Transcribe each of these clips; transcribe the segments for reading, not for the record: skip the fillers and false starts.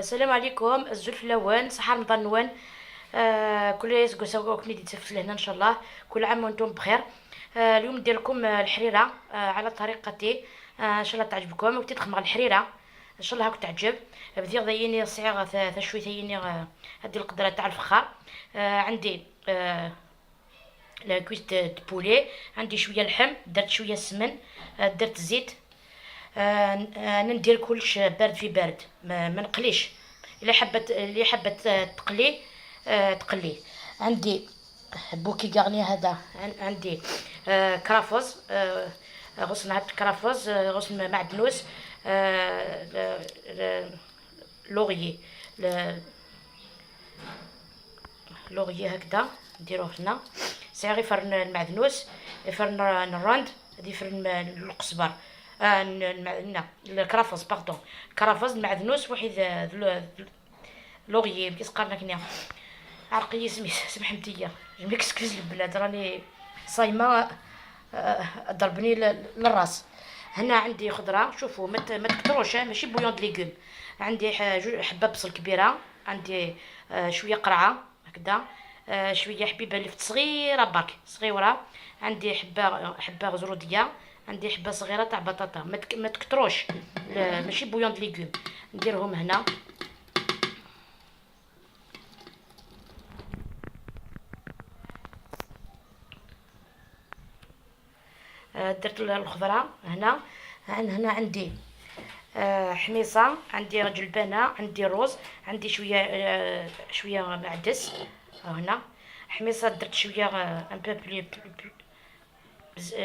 السلام عليكم الزلف الاول صحه رمضان نوان. كل يسقو كني تسفس لهنا ان شاء الله. كل عام وانتم بخير. اليوم ندير لكم الحريره على طريقتي. ان شاء الله تعجبكم وتدخل مع الحريره ان شاء الله هاك تعجب. بدي ضيني صيغه شويه ثيني هذه القدره تاع الفخار. عندي لا كويس دو بولي. عندي شويه لحم، درت شويه سمن، درت زيت. انا ندير كلش بارد في بارد، ما نقليش. اللي حبت تقلي تقلي. عندي بوكي غارني هذا. عندي كرافوز، غصن هاد كرافوز، غصن معدنوس، لوغيي، لوغيي هكذا نديروه هنا. صغير فرن المعدنوس، فرن الراند، هادي فرن القزبر. الكرافوز باردون، كرافوز المعدنوس واحد لوغيي كيس قالنا كنيا عرقي سمحمتية مكسكز البلاد راني صايمة. ضربني للراس. هنا عندي خضرة، شوفوا ما تكتروش، ماشي بويون د ليغوم. عندي حبة بصل كبيرة، عندي شوية قرعة هكذا، شوية حبيبة لفت صغيرة برك صغيرة. عندي حبة غزرودية، عندي حبة صغيرة تاع بطاطا، ما تكتروش، ماشي بويون د ليغوم. نديرهم هنا. درت الخضره هنا. هنا عندي حميصه، عندي جلبانه، عندي روز، عندي شويه معدس. هنا حميصه درت شويه ان بو بلي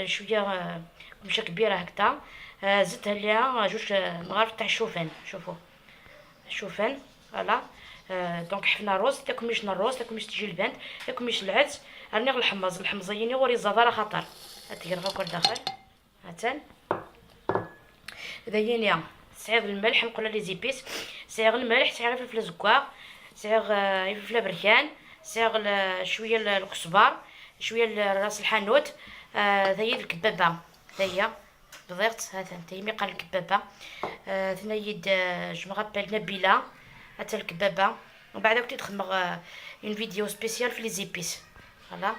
شويه مشا كبيره هكذا. زدت عليها جوج مغارف تاع الشوفان. شوفوا الشوفان فوالا. دونك حفنا روز، تاكم مش الروز، تاكم مش الجلبان، تاكم مش العدس. راني الحمصيني وري الزفاره خطر هاتي غير داخل هاتن. ذينيا صعيغ الملح، نقول لي زيبيس. صعيغ الملح، صعيغ الفلفل زكواغ، صعيغ الفلفل بركان، صعيغ شويه الكزبر، شويه راس الحانوت. ذي الكبابه، ذي بضيقت هذا انتي مي قال الكبابه. ثنيد جو مغابيل نبيله حتى الكبابه. ومن بعد كنت تخدم اون فيديو سبيسيال في لي زيبيس. فوالا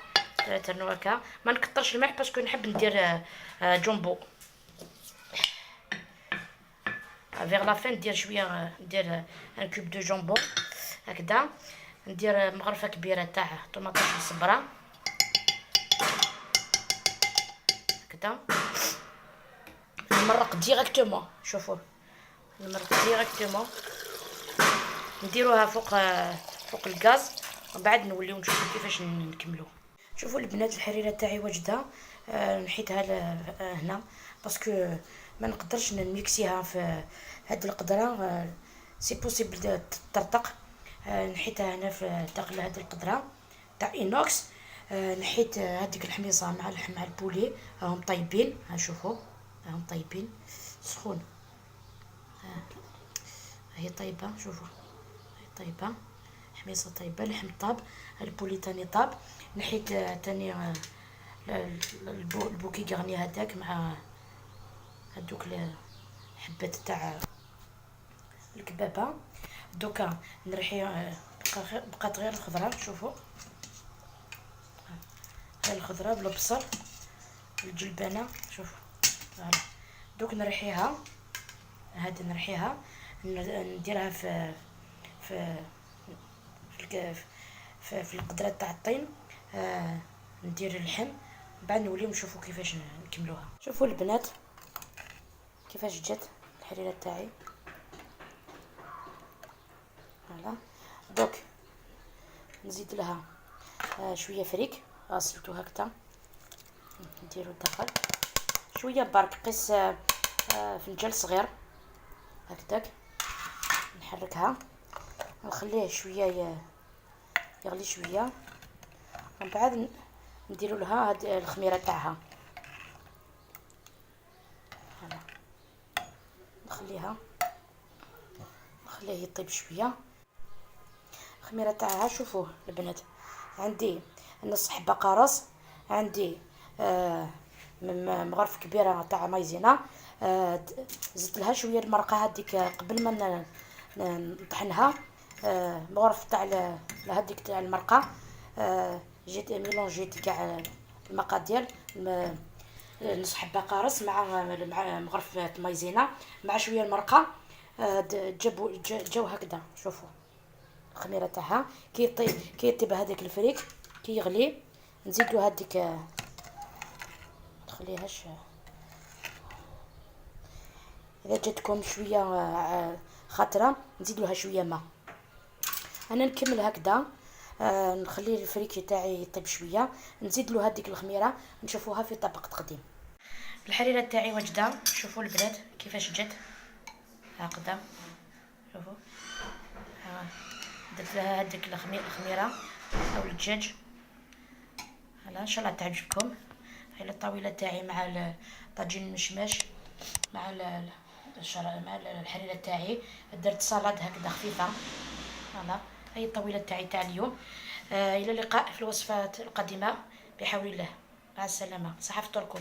ترنو هكا. ما نكترش الملح باسكو نحب ندير جومبو. فيغ لا فين ندير شويه، ندير ان كوب دو جومبو هكذا. ندير مغرفه كبيره تاع طوماطيش مصبره هكذا. نمرق ديريكتومون، شوفوا نمرق ديريكتومون. نديروها فوق الغاز، ومن بعد نوليو نشوفوا كيفاش نكملو. شوفوا البنات الحريره تاعي واجده. نحيتها هنا باسكو ما نقدرش نميكسيها في هاد القدره. سي بوسيبل تطرطق. نحيتها هنا في داخل هاد القدره تاع اينوكس. نحيت هذيك الحميصه مع البولي راهم طيبين. ها شوفوا راهم طيبين سخون. هي طيبه، شوفوا هي طيبه، حميصه طيبه، لحم طاب، البولي تاني طاب. نحيت تاني البوكي غارني هذاك مع هذوك الحبات تاع الكبابه. دوكا نرحي بقات غير الخضره. شوفوا هاي الخضره بالبصل الجلبانه. شوفوا فوالا. دوك نرحيها، هذه نرحيها نديرها في في في القدره تاع الطين. ندير اللحم، بعد نوليو نشوفوا كيفاش نكملوها. شوفوا البنات كيفاش جات الحريره تاعي. فوالا. دوك نزيد لها شويه فريك غسلته هكذا، نديرو الداخل شويه برك قيس فنجان صغير هكذاك. نحركها نخليه شويه يغلي شويه، ومن بعد نديرو لها هاد الخميره تاعها. هلا نخليه يطيب شويه الخميره تاعها. شوفوا البنات عندي نص حبه قرص، عندي مغرف كبيره تاع مايزينا. زدت لها شويه المرقه هذيك قبل ما نطحنها بغرف تاع هذيك تاع المرقه. جيت ميلونجيت كاع المقادير، نص حبه قارص مع مغرفه مايزينا مع شويه المرقه. جاو هكذا. شوفوا الخميره تاعها كي يطيب هذاك الفريك كي يغلي، نزيدو هذيك تخليهاش. اذا جاتكم شويه خطره نزيد لها شويه ماء. انا نكمل هكذا. نخلي الفريك تاعي يطيب شويه، نزيد له هذيك الخميره، نشوفوها في طبق تقديم. الحريره تاعي واجده. شوفوا البنات كيفاش جات هكذا. شوفوا درت لها هذيك الخميره او الدجاج. هلا ان شاء الله تعجبكم. هاي الطاوله تاعي مع طاجين المشماش مع مع الحريره تاعي. درت سلطه هكذا خفيفه. فوالا هاي الطاوله تاعي تاع اليوم. الى اللقاء في الوصفات القادمه بحول الله. مع السلامه. صحه فطوركم.